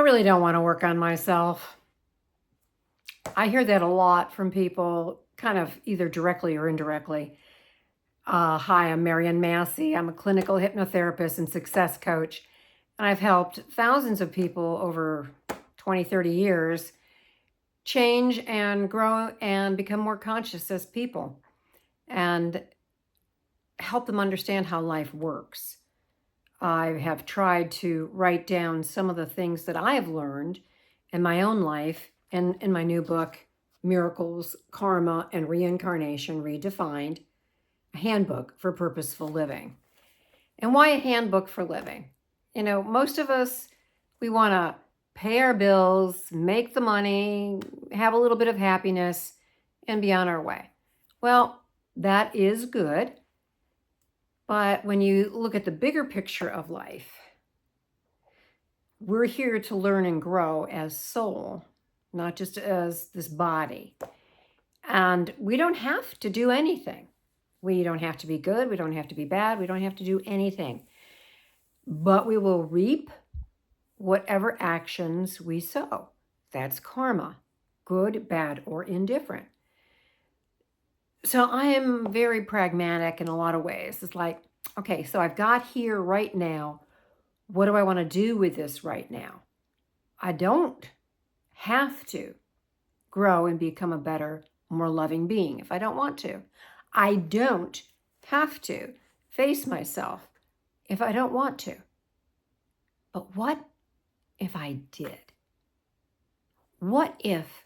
really don't want to work on myself. I hear that a lot from people, kind of either directly or indirectly. Hi, I'm Marian Massie. I'm a clinical hypnotherapist and success coach. And I've helped thousands of people over 20, 30 years change and grow and become more conscious as people and help them understand how life works. I have tried to write down some of the things that I have learned in my own life and in my new book, Miracles, Karma, and Reincarnation Redefined, a handbook for purposeful living. And why a handbook for living? You know, most of us, we want to pay our bills, make the money, have a little bit of happiness, and be on our way. Well, that is good. But when you look at the bigger picture of life, we're here to learn and grow as soul, not just as this body. And we don't have to do anything. We don't have to be good. We don't have to be bad. We don't have to do anything. But we will reap whatever actions we sow. That's karma, good, bad, or indifferent. So I am very pragmatic in a lot of ways. It's like, okay, so I've got here right now. What do I want to do with this right now? I don't have to grow and become a better, more loving being if I don't want to. I don't have to face myself if I don't want to. But what if I did? What if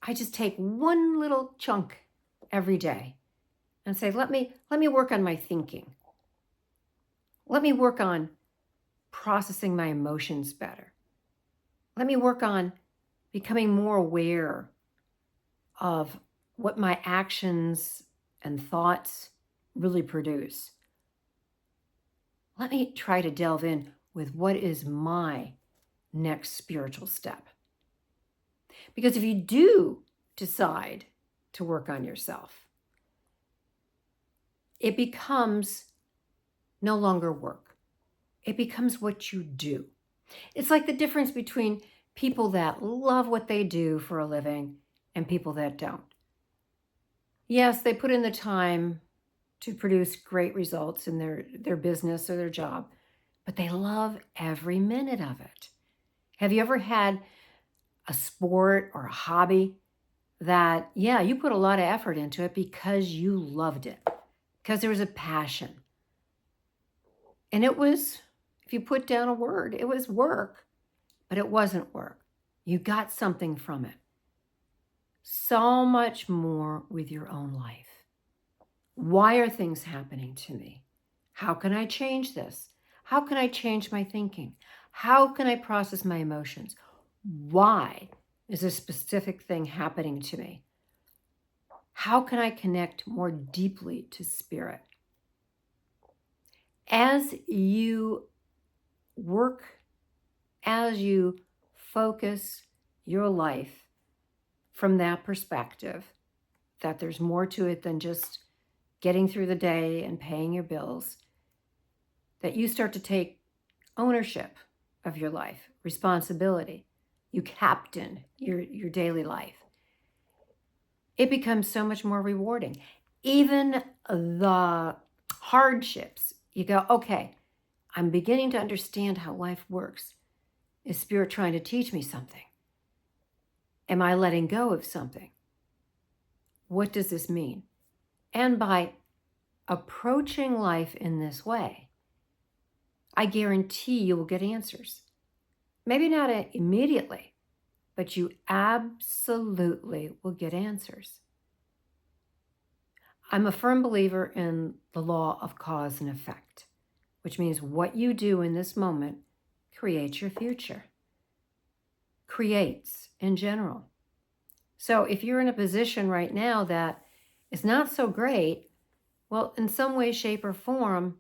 I just take one little chunk every day and say, let me work on my thinking. Let me work on processing my emotions better. Let me work on becoming more aware of what my actions and thoughts really produce. Let me try to delve in with what is my next spiritual step. Because if you do decide to work on yourself, it becomes no longer work. It becomes what you do. It's like the difference between people that love what they do for a living and people that don't. Yes, they put in the time to produce great results in their business or their job, but they love every minute of it. Have you ever had a sport or a hobby that, yeah, you put a lot of effort into it because you loved it, because there was a passion? And it was, if you put down a word, it was work, but it wasn't work. You got something from it. So much more with your own life. Why are things happening to me? How can I change this? How can I change my thinking? How can I process my emotions? Why is a specific thing happening to me? How can I connect more deeply to spirit? As you work, as you focus your life from that perspective, that there's more to it than just getting through the day and paying your bills, that you start to take ownership of your life, responsibility. You captain your daily life. It becomes so much more rewarding. Even the hardships, you go, okay, I'm beginning to understand how life works. Is Spirit trying to teach me something? Am I letting go of something? What does this mean? And by approaching life in this way, I guarantee you will get answers. Maybe not immediately, but you absolutely will get answers. I'm a firm believer in the law of cause and effect, which means what you do in this moment creates your future. Creates in general. So if you're in a position right now that is not so great, well, in some way, shape, or form,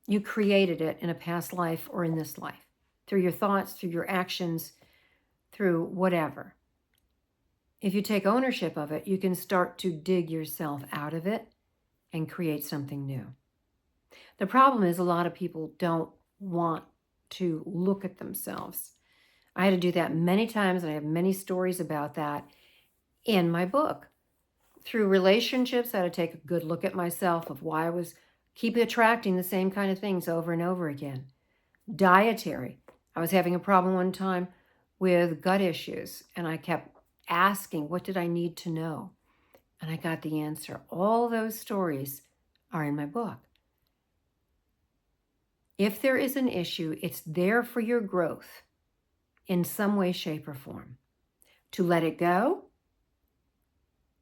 you created it in a past life or in this life, through your thoughts, through your actions, through whatever. If you take ownership of it, you can start to dig yourself out of it and create something new. The problem is a lot of people don't want to look at themselves. I had to do that many times, and I have many stories about that in my book. Through relationships, I had to take a good look at myself of why I was keep attracting the same kind of things over and over again. Dietary. I was having a problem one time with gut issues, and I kept asking, what did I need to know? And I got the answer. All those stories are in my book. If there is an issue, it's there for your growth in some way, shape, or form. To let it go,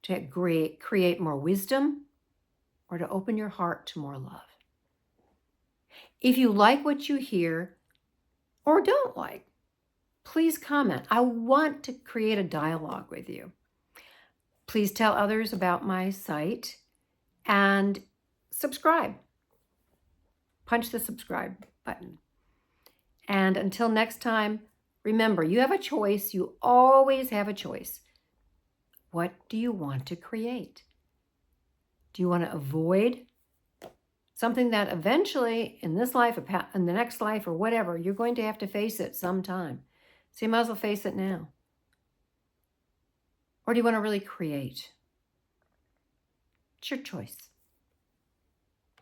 to create more wisdom, or to open your heart to more love. If you like what you hear or don't like, please comment. I want to create a dialogue with you. Please tell others about my site and subscribe. Punch the subscribe button. And until next time, remember, you have a choice. You always have a choice. What do you want to create? Do you want to avoid something that eventually in this life, in the next life, or whatever, you're going to have to face it sometime? So you might as well face it now. Or do you want to really create? It's your choice.